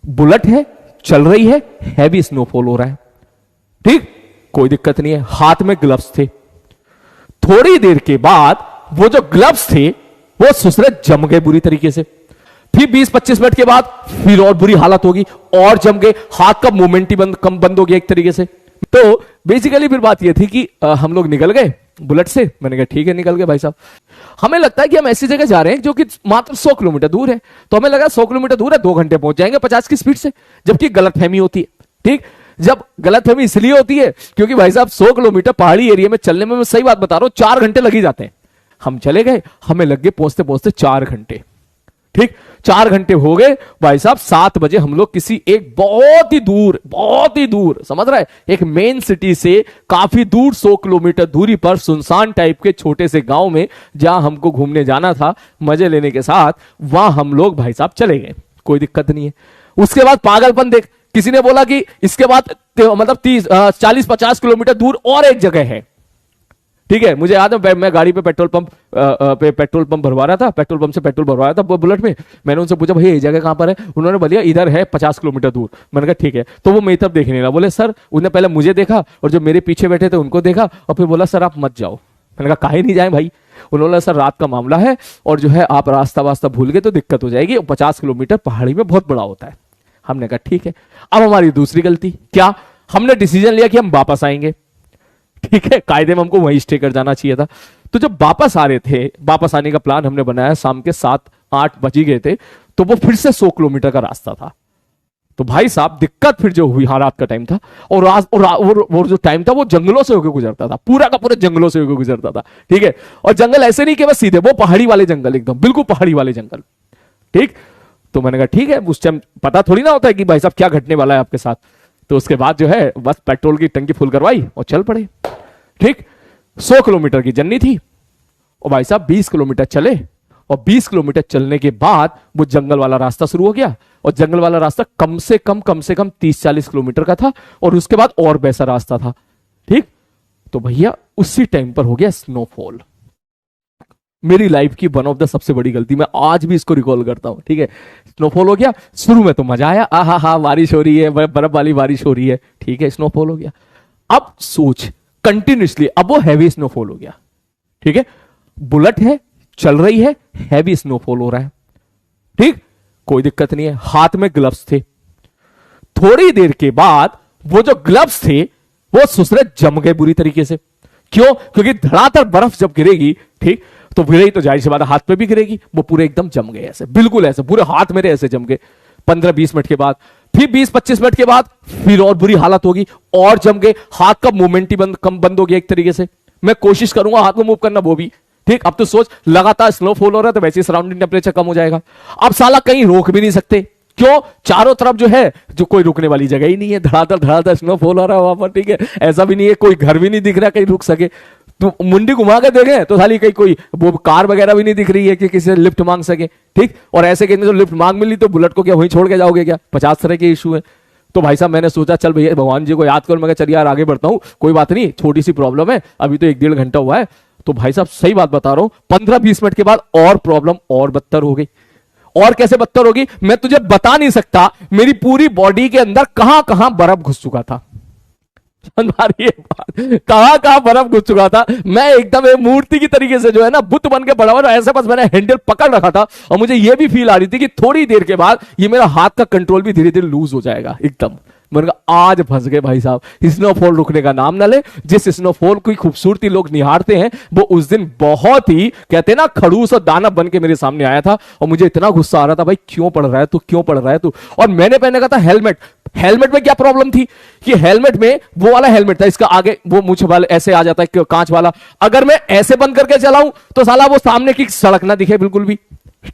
Bullet है, चल रही है, हैवी स्नोफॉल हो रहा है, ठीक, कोई दिक्कत नहीं है। हाथ में ग्लव्स थे। थोड़ी देर के बाद वो जो ग्लव्स थे वो सुसरे जम गए बुरी तरीके से। फिर 20-25 मिनट के बाद फिर और बुरी हालत होगी, और जम गए, हाथ का मूवमेंट ही बंद हो गया एक तरीके से। तो बेसिकली फिर बात ये थी कि हम लोग निकल गए बुलेट से। मैंने कहा ठीक है, निकल गए भाई साहब। हमें लगता है कि हम ऐसी जगह जा रहे हैं जो कि मात्र 100 किलोमीटर दूर है, तो हमें लगा 100 किलोमीटर दूर है, 2 घंटे पहुंच जाएंगे 50 की स्पीड से, जबकि गलतफहमी होती है। ठीक, जब गलतफहमी इसलिए होती है क्योंकि भाई साहब 100 किलोमीटर पहाड़ी एरिया में चलने में, मैं सही बात बता रहा हूं, 4 घंटे लग ही जाते हैं। हम चले गए, हमें लग गए पहुंचते पहुंचते 4 घंटे। ठीक, 4 घंटे हो गए भाई साहब। 7 बजे हम लोग किसी एक बहुत ही दूर समझ रहा है, एक मेन सिटी से काफी दूर 100 किलोमीटर दूरी पर सुनसान टाइप के छोटे से गांव में, जहां हमको घूमने जाना था मजे लेने के साथ, वहां हम लोग भाई साहब चले गए। कोई दिक्कत नहीं है। उसके बाद पागलपन देख, किसी ने बोला कि इसके बाद मतलब 40-50 किलोमीटर दूर और एक जगह है। ठीक है, मुझे याद है मैं गाड़ी पे पेट्रोल पंप भरवा रहा था, पेट्रोल पंप से पेट्रोल भरवाया था बुलेट में। मैंने उनसे पूछा भैया ये जगह कहां पर है? उन्होंने बोलिया इधर है 50 किलोमीटर दूर। मैंने कहा ठीक है। तो वो मेरी तरफ देखने लगा। बोले सर, उन्होंने पहले मुझे देखा और जो मेरे पीछे बैठे थे उनको देखा, और फिर बोला सर आप मत जाओ। मैंने कहा काहे नहीं जाए भाई? उन्होंने बोला सर रात का मामला है, और जो है आप रास्ता वास्ता भूल गए तो दिक्कत हो जाएगी, 50 किलोमीटर पहाड़ी में बहुत बड़ा होता है। हमने कहा ठीक है। अब हमारी दूसरी गलती क्या, हमने डिसीजन लिया कि हम वापस आएंगे। ठीक है, कायदे में हमको वहीं स्टे कर जाना चाहिए था। तो जब वापस आ रहे थे, वापस आने का प्लान हमने बनाया, शाम के 7-8 बज ही गए थे, तो वो फिर से 100 किलोमीटर का रास्ता था। तो भाई साहब दिक्कत फिर जो हुई, हाँ रात का टाइम था, और जो टाइम था वो जंगलों से होकर गुजरता था, पूरा का पूरा जंगलों से होकर गुजरता था। ठीक है, और जंगल ऐसे नहीं कि बस सीधे, वो पहाड़ी वाले जंगल, एकदम बिल्कुल पहाड़ी वाले जंगल। ठीक, तो मैंने कहा ठीक है, उस टाइम पता थोड़ी ना होता है कि भाई साहब क्या घटने वाला है आपके साथ। तो उसके बाद जो है बस पेट्रोल की टंकी फुल करवाई और चल पड़े। ठीक, 100 किलोमीटर की जर्नी थी, और भाई साहब 20 किलोमीटर चले, और 20 किलोमीटर चलने के बाद वो जंगल वाला रास्ता शुरू हो गया। और जंगल वाला रास्ता कम से कम 30-40 किलोमीटर का था, और उसके बाद और वैसा रास्ता था। ठीक, तो भैया उसी टाइम पर हो गया स्नोफॉल। मेरी लाइफ की वन ऑफ द सबसे बड़ी गलती, मैं आज भी इसको रिकॉल करता हूं। ठीक है, स्नोफॉल हो गया। शुरू में तो मजा आया, आहा हा बारिश हो रही है, बर्फ वाली बारिश हो रही है। ठीक है, स्नोफॉल हो गया। अब सोच कंटिन्यूसली, अब वो हैवी स्नोफॉल हो गया। ठीक है, बुलेट है, चल रही है, हैवी स्नोफॉल हो रहा है। ठीक, कोई दिक्कत नहीं है। हाथ में ग्लव्स थे। थोड़ी देर के बाद वो जो ग्लव्स थे वो सुसरे जम गए बुरी तरीके से। क्यों? क्योंकि धड़ाधड़ बर्फ जब गिरेगी, ठीक, तो गिरेगी तो जाहिर सी बात हाथ पे भी गिरेगी। वो पूरे एकदम जम गए, ऐसे बिल्कुल ऐसे पूरे हाथ मेरे ऐसे जम गए। 15-20 मिनट के बाद, फिर 20-25 मिनट के बाद फिर और बुरी हालत होगी, और जम गए, हाथ का मूवमेंट ही बंद हो गया एक तरीके से। मैं कोशिश करूंगा हाथ को मूव करना, वो भी ठीक। अब तो सोच, लगातार स्नोफॉल हो रहा है तो वैसे सराउंडिंग टेम्परेचर कम हो जाएगा। अब साला कहीं रोक भी नहीं सकते। क्यों? चारों तरफ जो है जो कोई रुकने वाली जगह ही नहीं है, धड़ाधड़ स्नोफॉल हो रहा है वहां पर। ठीक है, ऐसा भी नहीं है कोई घर भी नहीं दिख रहा कहीं रुक सके। तो मुंडी घुमा के देखें तो साली कहीं कोई वो कार वगैरह भी नहीं दिख रही है कि किसी से लिफ्ट मांग सके। ठीक, और ऐसे कहने तो लिफ्ट मांग मिली तो बुलेट को क्या वहीं छोड़ के जाओगे क्या? 50 तरह के इशू है। तो भाई साहब मैंने सोचा चल भैया भगवान जी को याद करो। मैं चल यार आगे बढ़ता हूं, कोई बात नहीं, छोटी सी प्रॉब्लम है, अभी तो 1-1.5 घंटा हुआ है। तो भाई साहब सही बात बता रहा हूं, 15-20 मिनट के बाद और प्रॉब्लम और बदतर हो गई। और कैसे बदतर होगी मैं तुझे बता नहीं सकता। मेरी पूरी बॉडी के अंदर कहां कहां बर्फ घुस चुका था। कहां कहां बर्फ घुस चुका था। मैं एकदम एक मूर्ति की तरीके से जो है ना बुत बन के पड़ा हुआ, ऐसे बस मैंने हैंडल पकड़ रखा था, और मुझे यह भी फील आ रही थी कि थोड़ी देर के बाद ये मेरा हाथ का कंट्रोल भी धीरे धीरे लूज हो जाएगा एकदम। मैंने कहा आज फंस गए भाई साहब। स्नोफॉल रुकने का नाम ना ले। जिस स्नोफॉल की खूबसूरती लोग निहारते हैं, वो उस दिन बहुत ही कहते हैं ना खड़ूस और दानव बन के मेरे सामने आया था, और मुझे इतना गुस्सा आ रहा था, भाई क्यों पड़ रहा है तू, क्यों पड़ रहा है तू। और मैंने पहने का था हेलमेट। हेलमेट में क्या प्रॉब्लम थी कि हेलमेट में वो वाला हेलमेट था, इसका आगे वो मुझ वाले ऐसे आ जाता है कांच वाला। अगर मैं ऐसे बंद करके चलाऊं तो साला वो सामने की सड़क ना दिखे बिल्कुल भी।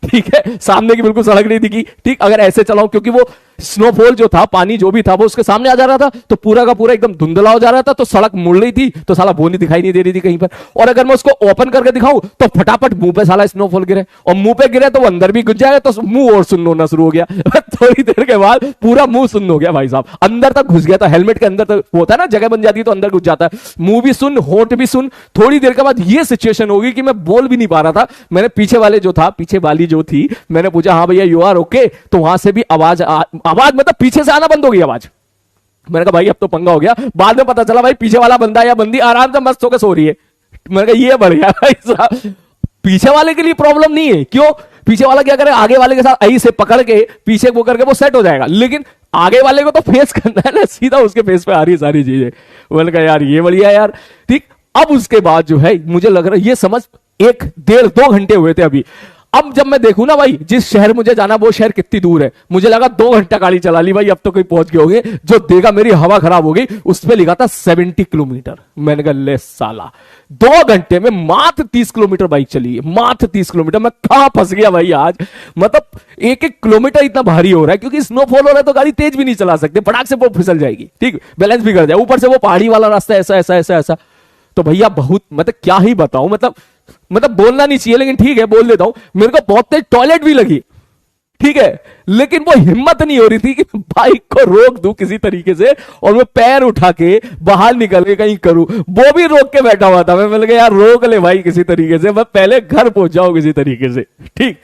ठीक है, सामने की बिल्कुल सड़क नहीं दिखी। ठीक, अगर ऐसे चलाऊं, क्योंकि वो स्नोफॉल जो था, पानी जो भी था वो उसके सामने आ जा रहा था, तो पूरा का पूरा एकदम धुंधला हो जा रहा था, तो सड़क मुड़ रही थी, तो साला वो नहीं दिखाई नहीं दे रही थी कहीं पर। और अगर मैं उसको ओपन करके दिखाऊं तो फटाफट मुंह पे साला स्नोफॉल गिरे, और मुंह पे गिरे तो वो अंदर भी घुस जाएगा, तो मुंह और सुन्न होना शुरू हो गया। थोड़ी देर के बाद पूरा मुंह सुन्न हो गया भाई साहब, अंदर तक घुस गया था। हेलमेट के अंदर तक होता है ना, जगह बन जाती है तो अंदर घुस जाता है। मुंह भी सुन, होंठ भी सुन। थोड़ी देर के बाद ये सिचुएशन होगी कि मैं बोल भी नहीं पा रहा था। मैंने पीछे वाली जो थी, मैंने पूछा हाँ भैया यू आर ओके, तो वहां से भी आवाज आवाज मतलब पीछे से आना बंद हो गई आवाज। मैंने कहा भाई अब तो पंगा हो गया। बाद में पता चला भाई पीछे वाला बंदा या बंदी आराम से मस्त होकर सो रही है। मैंने कहा ये बढ़िया भाई साहब, पीछे वाले के लिए प्रॉब्लम नहीं है। क्यों? पीछे वाला क्या करे, आगे वाले के साथ ऐसे से पकड़ के पीछे वो करके वो सेट हो जाएगा, लेकिन आगे वाले को तो फेस करना है ना, सीधा उसके फेस पे आ रही है सारी चीजें। मैंने कहा यार ये बढ़िया यार। ठीक, अब उसके बाद जो है मुझे लग रहा है ये समझ 1-1.5-2 घंटे हुए थे अभी। अब जब मैं देखूं ना भाई जिस शहर मुझे जाना वो शहर कितनी दूर है, मुझे लगा 2 घंटा गाड़ी चला ली भाई, अब तो कोई पहुंच गए होंगे। जो देखा मेरी हवा खराब हो गई, उस पर लिखा था 70 किलोमीटर। मैंने कहा ले साला, 2 घंटे में मात्र 30 किलोमीटर बाइक चली है, मात्र 30 किलोमीटर। मैं कहां फंस गया भाई आज। मतलब 1-1 किलोमीटर इतना भारी हो रहा है, क्योंकि स्नोफॉल हो रहा है तो गाड़ी तेज भी नहीं चला सकते, फटाक से वो फिसल जाएगी। ठीक, बैलेंस बिगड़ जाए, ऊपर से वो पहाड़ी वाला रास्ता ऐसा ऐसा ऐसा ऐसा। तो भैया बहुत मतलब क्या ही बताऊं, मतलब बोलना नहीं चाहिए लेकिन ठीक है बोल देता हूं। मेरे को बहुत तेज टॉयलेट भी लगी, ठीक है, लेकिन वो हिम्मत नहीं हो रही थी कि बाइक को रोक दूं किसी तरीके से और मैं पैर उठा के बाहर निकल के कहीं करूं। वो भी रोक के बैठा हुआ था। मैंने कहा यार रोक ले भाई किसी तरीके से, मैं पहले घर पहुंच जाऊं किसी तरीके से। ठीक,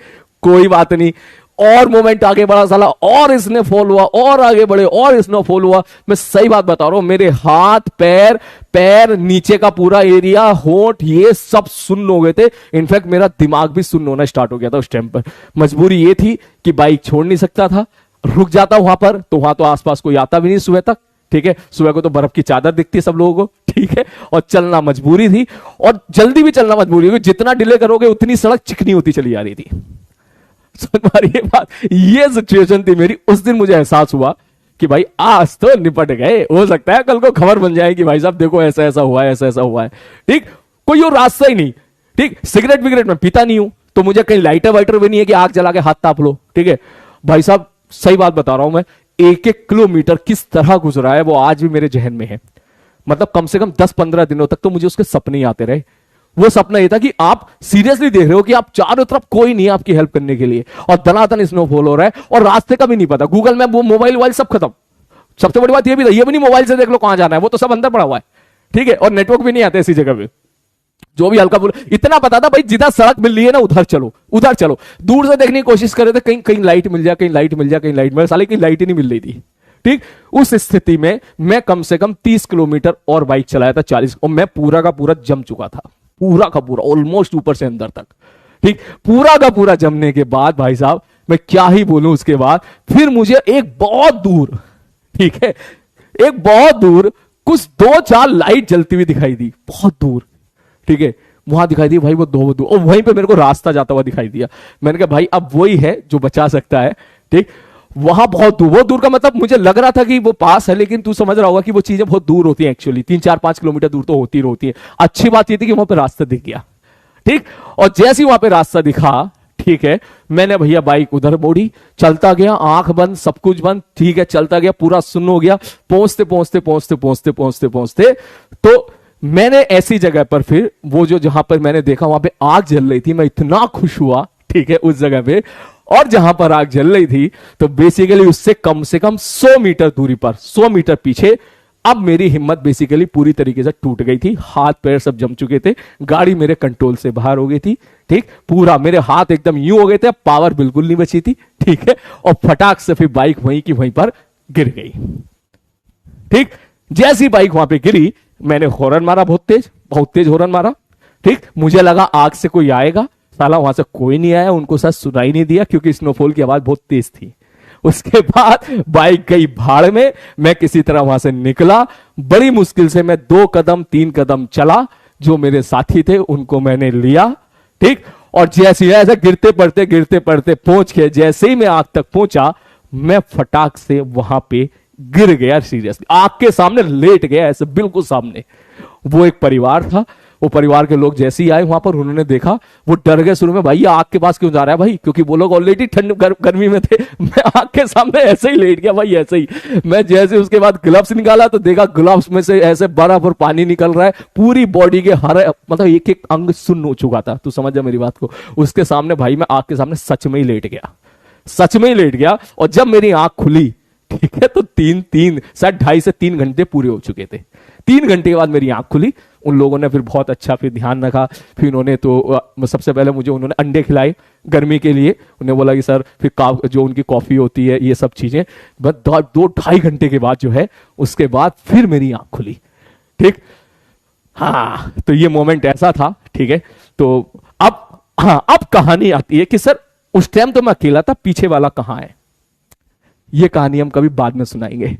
कोई बात नहीं। और मोमेंट आगे बढ़ा साला, और इसने फॉल हुआ, और आगे बढ़े, और इसने फॉल हुआ। मैं सही बात बता रहा हूं, मेरे हाथ पैर नीचे का पूरा एरिया, होंठ, ये सब सुन्न हो गए थे। इनफैक्ट मेरा दिमाग भी सुन्न होना स्टार्ट हो गया था उस टाइम पर। मजबूरी ये थी कि बाइक छोड़ नहीं सकता था, रुक जाता वहां पर तो वहां तो आसपास कोई आता भी नहीं सुबह तक। ठीक है, सुबह को तो बर्फ की चादर दिखती है सब लोगों को। ठीक है, और चलना मजबूरी थी, और जल्दी भी चलना मजबूरी थी। जितना डिले करोगे उतनी सड़क चिकनी होती चली जा रही थी। समझ पा रही है बात? ये सिचुएशन थी मेरी। उस दिन मुझे एहसास हुआ कि भाई आज तो निपट गए, हो सकता है कल को खबर बन जाए कि भाई साहब देखो ऐसा ऐसा हुआ है, ऐसा ऐसा हुआ है। ठीक, कोई और रास्ता ही नहीं। ठीक, सिगरेट विगरेट में पीता नहीं हूं, तो मुझे कहीं लाइटर वाइटर भी नहीं है कि आग जला के हाथ ताप लो। ठीक है भाई साहब, सही बात बता रहा हूं मैं, 1-1 किलोमीटर किस तरह गुजरा है वो आज भी मेरे जहन में है। मतलब कम से कम 10-15 दिनों तक तो मुझे उसके सपने ही आते रहे। वो सपना ये था कि आप सीरियसली देख रहे हो कि आप चारों तरफ कोई नहीं है आपकी हेल्प करने के लिए, और दनादन स्नोफॉल हो रहा है, और रास्ते का भी नहीं पता। गूगल मैप, वो मोबाइल वोबाइल सब खत्म। सबसे बड़ी बात ये भी नहीं मोबाइल से देख लो कहां जाना है, वो तो सब अंदर पड़ा हुआ है। ठीक है, और नेटवर्क भी नहीं आते ऐसी जगह पे। जो भी हल्का फुल्का इतना पता था भाई, जिधर सड़क मिल रही है ना उधर चलो, उधर चलो। दूर से देखने की कोशिश कर रहे थे, कहीं कहीं लाइट मिल जाए, कहीं लाइट मिल जाए, कहीं लाइट मिल, साले कहीं लाइट ही नहीं मिल रही थी। ठीक, उस स्थिति में मैं कम से कम 30 किलोमीटर और बाइक चलाया था, 40, और मैं पूरा का पूरा जम चुका था, पूरा का पूरा, ऑलमोस्ट ऊपर से अंदर तक। ठीक, पूरा का पूरा जमने के बाद भाई साहब मैं क्या ही बोलूं, उसके बाद फिर मुझे एक बहुत दूर, ठीक है, एक बहुत दूर कुछ 2-4 लाइट जलती हुई दिखाई दी, बहुत दूर। ठीक है, वहां दिखाई दी भाई वो दो दूर, और वहीं पे मेरे को रास्ता जाता हुआ दिखाई दिया। मैंने कहा भाई अब वही है जो बचा सकता है। ठीक, वहां बहुत दूर, वो दूर का मतलब मुझे लग रहा था कि वो पास है, लेकिन तू समझ रहा होगा कि वो चीजें बहुत दूर होती हैं एक्चुअली, 3-4-5 किलोमीटर दूर तो होती है। अच्छी बात ये थी कि वहां पे रास्ता दिख गया। ठीक, और जैसे ही वहां पे रास्ता दिखा, ठीक है, मैंने भैया बाइक उधर मोड़ी, चलता गया, आंख बंद, सब कुछ बंद। ठीक है, चलता गया, पूरा सुन्न हो गया। पहुंचते पहुंचते पहुंचते पहुंचते पहुंचते पहुंचते तो मैंने ऐसी जगह पर फिर वो जो जहां पर मैंने देखा वहां पे आग जल रही थी, मैं इतना खुश हुआ। ठीक है, उस जगह पे, और जहां पर आग जल रही थी तो बेसिकली उससे कम से कम 100 मीटर दूरी पर, 100 मीटर पीछे, अब मेरी हिम्मत बेसिकली पूरी तरीके से टूट गई थी। हाथ पैर सब जम चुके थे, गाड़ी मेरे कंट्रोल से बाहर हो गई थी। ठीक, पूरा मेरे हाथ एकदम यूं हो गए थे, पावर बिल्कुल नहीं बची थी। ठीक है, और फटाक से फिर बाइक वहीं की वहीं पर गिर गई। ठीक, जैसी बाइक वहां पे गिरी, मैंने हॉर्न मारा, बहुत तेज हॉर्न मारा। ठीक, मुझे लगा आग से कोई आएगा, साला वहां से कोई नहीं आया, उनको शायद सुनाई नहीं दिया क्योंकि स्नोफॉल की आवाज बहुत तेज थी। उसके बाद बाइक गई भाड़ में, मैं किसी तरह वहां से निकला। बड़ी मुश्किल से मैं 2 कदम 3 कदम चला, जो मेरे साथी थे उनको मैंने लिया। ठीक, और जैसे ऐसे गिरते पड़ते पहुंच के जैसे ही मैं आग तक पहुंचा, मैं फटाक से वहां पे गिर गया, सीरियसली आग के सामने लेट गया, ऐसे बिल्कुल सामने। वो एक परिवार था, वो परिवार के लोग जैसे ही आए वहां पर, उन्होंने देखा, वो डर गए शुरू में, भाई ये आग के पास क्यों जा रहा है भाई, क्योंकि वो लोग ऑलरेडी ठंड गर्मी में थे। मैं आग के सामने ऐसे ही लेट गया भाई, ऐसे ही। मैं जैसे उसके बाद ग्लव्स निकाला तो देखा ग्लव्स में से ऐसे बर्फ और पानी निकल रहा है, पूरी बॉडी के हर मतलब एक अंग सुन्न हो चुका था। तू समझ जा मेरी बात को। उसके सामने भाई मैं आग के सामने सच में ही लेट गया, सच में ही लेट गया। और जब मेरी आंख खुली, ठीक है, तो 3 शायद 2.5 से 3 घंटे पूरे हो चुके थे। 3 घंटे के बाद मेरी आंख खुली। उन लोगों ने फिर बहुत अच्छा फिर ध्यान रखा। फिर उन्होंने तो सबसे पहले मुझे उन्होंने अंडे खिलाए गर्मी के लिए। उन्हें बोला कि सर फिर जो उनकी कॉफी होती है ये सब चीजें। बस 2-2.5 घंटे के बाद जो है उसके बाद फिर मेरी आंख खुली। ठीक, हाँ, तो ये मोमेंट ऐसा था। ठीक है, तो अब कहानी आती है कि सर उस टाइम तो मैं अकेला था, पीछे वाला कहां है। ये कहानी हम कभी बाद में सुनाएंगे।